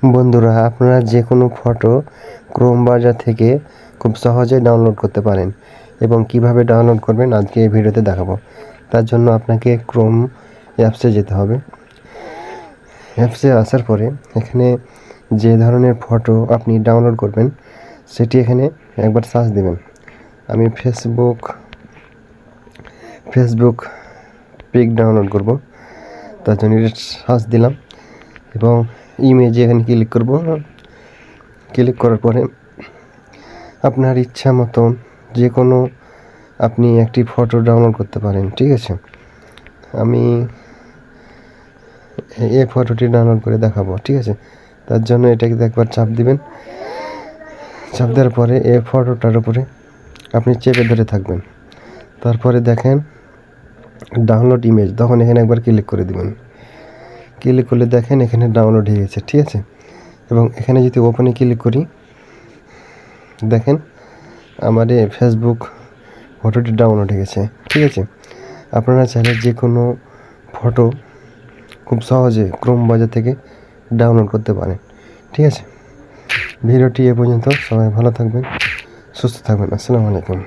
বন্ধুরা, আপনারা যে কোনো ফটো ক্রোম ব্রাউজার থেকে খুব সহজে ডাউনলোড করতে পারেন এবং কিভাবে ডাউনলোড করবেন আজকে এই ভিডিওতে দেখাবো। তার জন্য আপনাকে ক্রোম অ্যাপসে যেতে হবে। অ্যাপসে আসার পরে এখানে যে ধরনের ফটো আপনি ডাউনলোড করবেন সেটি এখানে একবার সার্চ দিবেন। আমি ফেসবুক পিক ডাউনলোড করব, তার জন্য সার্চ দিলাম এবং ইমেজে এখানে ক্লিক করব। ক্লিক করার পরে আপনার ইচ্ছা মতন যে কোনো আপনি একটি ফটো ডাউনলোড করতে পারেন, ঠিক আছে। আমি এই ফটোটি ডাউনলোড করে দেখাবো, ঠিক আছে। তার জন্য এটাকে একবার চাপ দিবেন। চাপ দেওয়ার পরে এই ফটোটার উপরে আপনি চেপে ধরে থাকবেন। তারপরে দেখেন ডাউনলোড ইমেজ, তখন এখানে একবার ক্লিক করে দিবেন। ক্লিক করলে দেখেন এখানে ডাউনলোড হয়ে গেছে, ঠিক আছে। এবং এখানে যদি ওপেনে ক্লিক করি দেখেন আমার এই ফেসবুক ফটোটি ডাউনলোড হয়ে গেছে, ঠিক আছে। আপনারা চাইলে যে কোনো ফটো খুব সহজে ক্রোম ব্রাউজার থেকে ডাউনলোড করতে পারেন, ঠিক আছে। ভিডিওটি এ পর্যন্ত। সবাই ভালো থাকবেন, সুস্থ থাকবেন। আসসালামু আলাইকুম।